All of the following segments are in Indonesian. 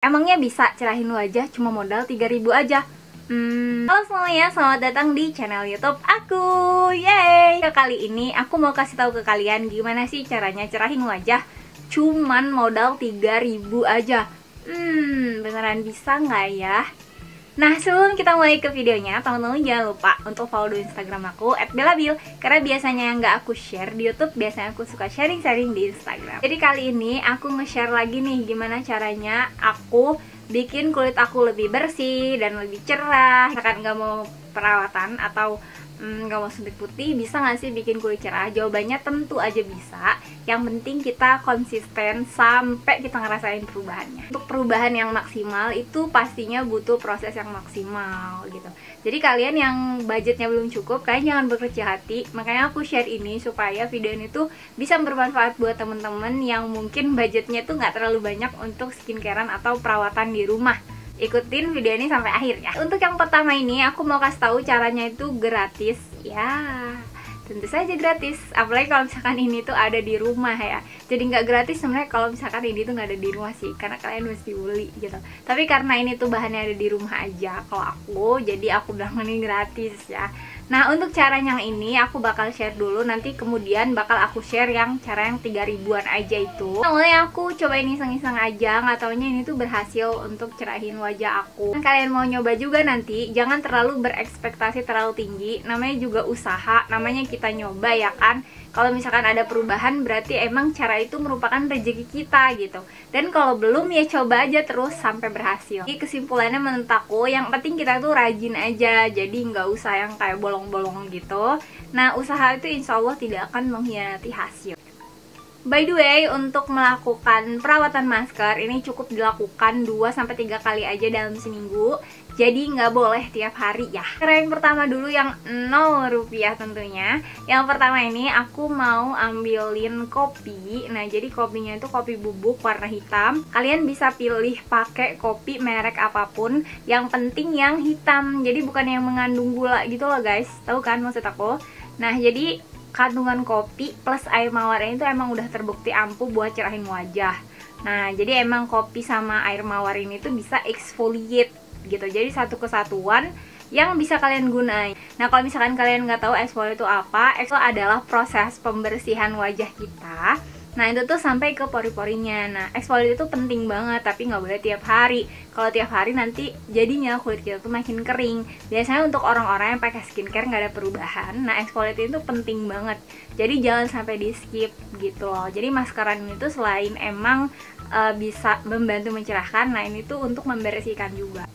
Emangnya bisa cerahin wajah cuma modal 3.000 aja? Halo semuanya, selamat datang di channel YouTube aku. Yeay! Kali ini aku mau kasih tahu ke kalian gimana sih caranya cerahin wajah cuman modal 3.000 aja. Beneran bisa nggak ya? Nah, sebelum kita mulai ke videonya, teman-teman jangan lupa untuk follow di Instagram aku @belabil, karena biasanya yang nggak aku share di YouTube, biasanya aku suka sharing-sharing di Instagram. Jadi kali ini aku nge-share lagi nih gimana caranya aku bikin kulit aku lebih bersih dan lebih cerah. Misalkan nggak mau perawatan atau nggak mau suntik putih, bisa nggak sih bikin kulit cerah? Jawabannya tentu aja bisa. Yang penting kita konsisten sampai kita ngerasain perubahannya. Untuk perubahan yang maksimal itu pastinya butuh proses yang maksimal gitu. Jadi kalian yang budgetnya belum cukup, kalian jangan berkecil hati. Makanya aku share ini supaya video ini tuh bisa bermanfaat buat temen-temen yang mungkin budgetnya tuh nggak terlalu banyak untuk skincarean atau perawatan di rumah. Ikutin video ini sampai akhir ya. Untuk yang pertama ini aku mau kasih tahu caranya itu gratis ya. Tentu saja gratis, apalagi kalau misalkan ini tuh ada di rumah ya. Jadi nggak gratis sebenarnya kalau misalkan ini tuh nggak ada di rumah sih, karena kalian mesti beli gitu. Tapi karena ini tuh bahannya ada di rumah aja kalau aku, jadi aku bilang ini gratis ya. Nah, untuk caranya yang ini aku bakal share dulu, nanti kemudian bakal aku share yang cara yang 3.000-an aja itu. Awalnya aku coba ini iseng-iseng aja, nggak taunya ini tuh berhasil untuk cerahin wajah aku. Dan kalian mau nyoba juga nanti, jangan terlalu berekspektasi terlalu tinggi. Namanya juga usaha, namanya kita nyoba ya kan. Kalau misalkan ada perubahan berarti emang cara itu merupakan rezeki kita gitu. Dan kalau belum ya coba aja terus sampai berhasil. Jadi kesimpulannya menurut aku yang penting kita tuh rajin aja. Jadi nggak usah yang kayak bolong-bolong gitu. Nah, usaha itu insya Allah tidak akan mengkhianati hasil. By the way, untuk melakukan perawatan masker ini cukup dilakukan 2-3 kali aja dalam seminggu. Jadi nggak boleh tiap hari ya. Cara yang pertama dulu yang 0 rupiah tentunya. Yang pertama ini aku mau ambilin kopi. Nah, jadi kopinya itu kopi bubuk warna hitam. Kalian bisa pilih pakai kopi merek apapun, yang penting yang hitam. Jadi bukan yang mengandung gula gitu loh guys. Tahu kan maksud aku? Nah, jadi kandungan kopi plus air mawarnya itu emang udah terbukti ampuh buat cerahin wajah. Nah, jadi emang kopi sama air mawar ini tuh bisa exfoliate gitu. Jadi satu kesatuan yang bisa kalian gunain. Nah, kalau misalkan kalian nggak tahu exfoliate itu apa, exfoliate adalah proses pembersihan wajah kita. Nah, itu tuh sampai ke pori-porinya. Nah, exfoliate itu penting banget, tapi nggak boleh tiap hari. Kalau tiap hari nanti jadinya kulit kita tuh makin kering. Biasanya untuk orang-orang yang pakai skincare nggak ada perubahan, nah exfoliate itu penting banget. Jadi jangan sampai di skip gitu loh. Jadi maskeran ini tuh selain emang bisa membantu mencerahkan, nah ini tuh untuk membersihkan juga.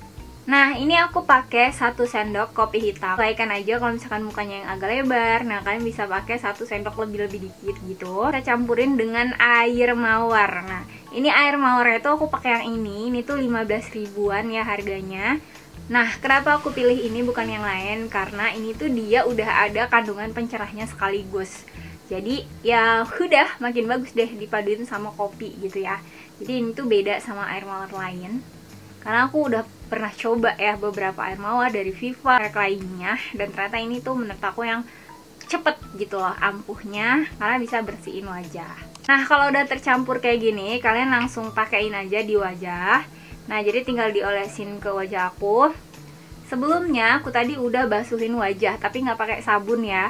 Nah, ini aku pakai 1 sendok kopi hitam. Sesuaikan aja kalau misalkan mukanya yang agak lebar. Nah, kalian bisa pakai 1 sendok lebih dikit gitu. Kita campurin dengan air mawar. Nah, ini air mawarnya itu aku pakai yang ini. Ini tuh 15 ribuan ya harganya. Nah, kenapa aku pilih ini bukan yang lain? Karena ini tuh dia udah ada kandungan pencerahnya sekaligus. Jadi ya udah makin bagus deh dipaduin sama kopi gitu ya. Jadi ini tuh beda sama air mawar lain. Karena aku udah pernah coba ya beberapa air mawar dari Viva, merek lainnya, dan ternyata ini tuh menurut aku yang cepet gitu loh ampuhnya, karena bisa bersihin wajah. Nah, kalau udah tercampur kayak gini, kalian langsung pakein aja di wajah. Nah, jadi tinggal diolesin ke wajah aku. Sebelumnya aku tadi udah basuhin wajah, tapi nggak pakai sabun ya.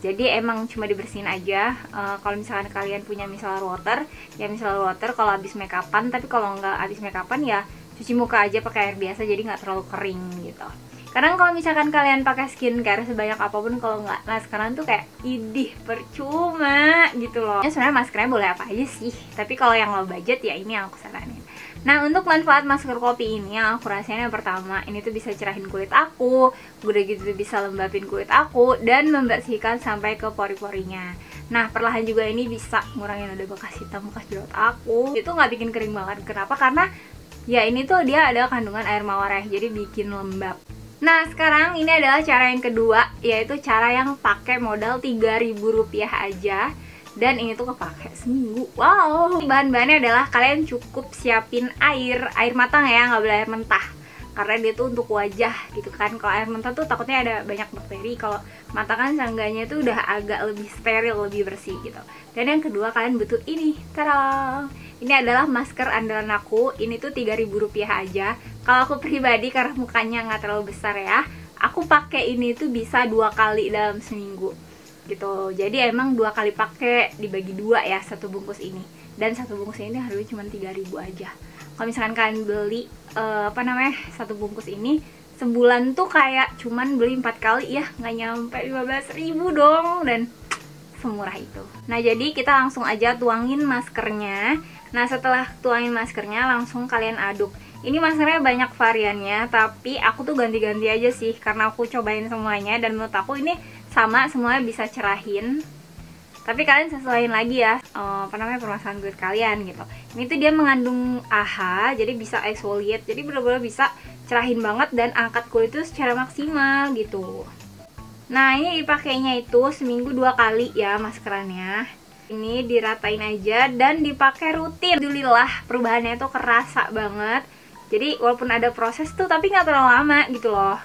Jadi emang cuma dibersihin aja. Kalau misalkan kalian punya micellar water, ya micellar water kalau habis make upan. Tapi kalau nggak habis make upan ya cuci muka aja pakai air biasa, jadi nggak terlalu kering gitu. Karena kalau misalkan kalian pakai skincare sebanyak apapun, kalau nggak maskeran tuh kayak idih percuma gitu loh. Ya sebenarnya maskernya boleh apa aja sih, tapi kalau yang low budget ya ini yang aku saranin. Nah, untuk manfaat masker kopi ini yang aku rasain yang pertama, ini tuh bisa cerahin kulit aku, udah gitu bisa lembapin kulit aku dan membersihkan sampai ke pori-porinya. Nah, perlahan juga ini bisa ngurangin ada bekas hitam, bekas jerawat aku. Itu nggak bikin kering banget. Kenapa? Karena ya ini tuh dia ada kandungan air mawarnya, jadi bikin lembab. Nah, sekarang ini adalah cara yang kedua, yaitu cara yang pakai modal 3.000 rupiah aja. Dan ini tuh kepake seminggu. Wow. Bahan-bahannya adalah kalian cukup siapin air matang ya, nggak boleh air mentah. karena dia tuh untuk wajah gitu kan. Kalau air mata tuh takutnya ada banyak bakteri, kalau mata kan seenggaknya tuh udah agak lebih steril, lebih bersih gitu. Dan yang kedua kalian butuh ini, tarang! Ini adalah masker andalan aku. Ini tuh 3.000 rupiah aja. Kalau aku pribadi karena mukanya nggak terlalu besar ya, aku pakai ini tuh bisa 2 kali dalam seminggu gitu. Jadi emang 2 kali pakai, dibagi 2 ya satu bungkus ini. Dan satu bungkus ini harganya cuma 3.000 aja. Kalau misalkan kalian beli satu bungkus ini sebulan tuh kayak cuman beli 4 kali ya, nggak nyampe 15.000 dong, dan semurah itu. Nah, jadi kita langsung aja tuangin maskernya. Nah, setelah tuangin maskernya langsung kalian aduk. Ini maskernya banyak variannya, tapi aku tuh ganti-ganti aja sih karena aku cobain semuanya dan menurut aku ini sama, semuanya bisa cerahin. Tapi kalian sesuaiin lagi ya permasalahan kulit kalian gitu. Ini tuh dia mengandung AHA, jadi bisa exfoliate, jadi bener-bener bisa cerahin banget dan angkat kulit itu secara maksimal gitu. Nah, ini dipakainya itu seminggu 2 kali ya maskerannya. Ini diratain aja dan dipakai rutin. Alhamdulillah perubahannya itu kerasa banget. Jadi walaupun ada proses tuh tapi nggak terlalu lama gitu loh.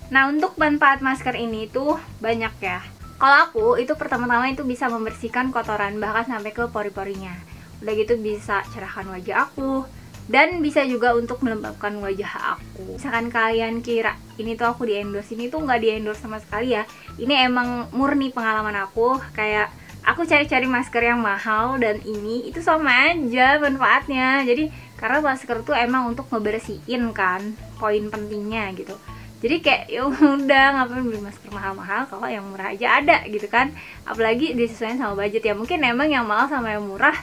Nah, untuk manfaat masker ini tuh banyak ya. Kalau aku itu pertama-tama itu bisa membersihkan kotoran bahkan sampai ke pori-porinya. Udah gitu bisa cerahkan wajah aku dan bisa juga untuk melembabkan wajah aku. Misalkan kalian kira ini tuh aku di endorse, ini tuh nggak di endorse sama sekali ya. Ini emang murni pengalaman aku. Kayak aku cari-cari masker yang mahal dan ini itu sama aja manfaatnya. Jadi karena masker tuh emang untuk ngebersihin kan, poin pentingnya gitu. Jadi kayak ya udah, ngapain beli masker mahal-mahal kalau yang murah aja ada gitu kan. Apalagi disesuaikan sama budget ya. Mungkin emang yang mahal sama yang murah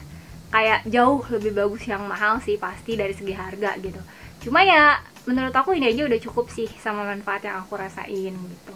kayak jauh lebih bagus yang mahal sih pasti dari segi harga gitu. Cuma ya menurut aku ini aja udah cukup sih sama manfaat yang aku rasain gitu.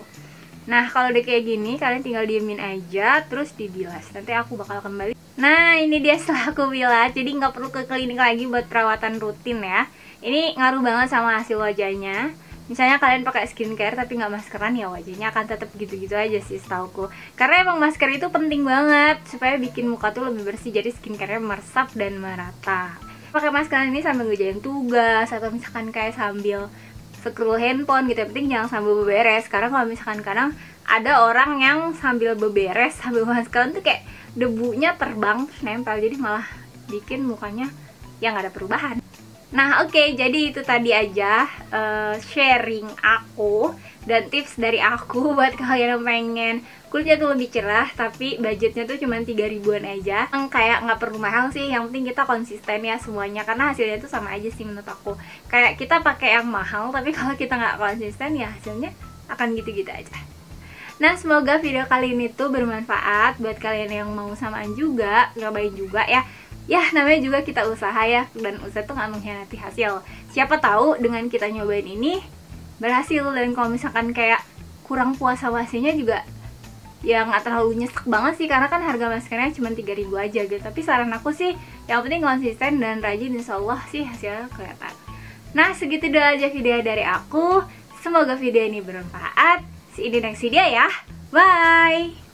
Nah, kalau udah kayak gini kalian tinggal diemin aja terus dibilas. Nanti aku bakal kembali. Nah, ini dia setelah aku bilas. Jadi nggak perlu ke klinik lagi buat perawatan rutin ya. Ini ngaruh banget sama hasil wajahnya. Misalnya kalian pakai skincare tapi nggak maskeran, ya wajahnya akan tetap gitu-gitu aja sih setauku. Karena emang masker itu penting banget supaya bikin muka tuh lebih bersih, jadi skincare-nya meresap dan merata. Pakai masker ini sambil ngerjain tugas atau misalkan kayak sambil scroll handphone gitu, yang penting jangan sambil beberes. Karena kalau misalkan kadang ada orang yang sambil beberes sambil maskeran tuh kayak debunya terbang terus nempel, jadi malah bikin mukanya yang nggak ada perubahan. Nah, oke, jadi itu tadi aja sharing aku dan tips dari aku buat kalian yang pengen kulitnya tuh lebih cerah tapi budgetnya tuh cuma 3.000-an aja. Kayak nggak perlu mahal sih, yang penting kita konsisten ya semuanya, karena hasilnya tuh sama aja sih menurut aku. Kayak kita pakai yang mahal tapi kalau kita nggak konsisten ya hasilnya akan gitu-gitu aja. Nah, semoga video kali ini tuh bermanfaat buat kalian yang mau samaan juga, nyobain juga ya. Ya, namanya juga kita usaha ya, dan usaha tuh gak mengkhianati hasil. Siapa tahu dengan kita nyobain ini berhasil, dan kalau misalkan kayak kurang puas sama hasilnya juga ya nggak terlalu nyesek banget sih, karena kan harga maskernya cuma 3.000 aja gitu. Tapi saran aku sih yang penting konsisten dan rajin, insya Allah sih hasilnya kelihatan. Nah, segitu dulu aja video dari aku. Semoga video ini bermanfaat. See you in the next video ya. Bye!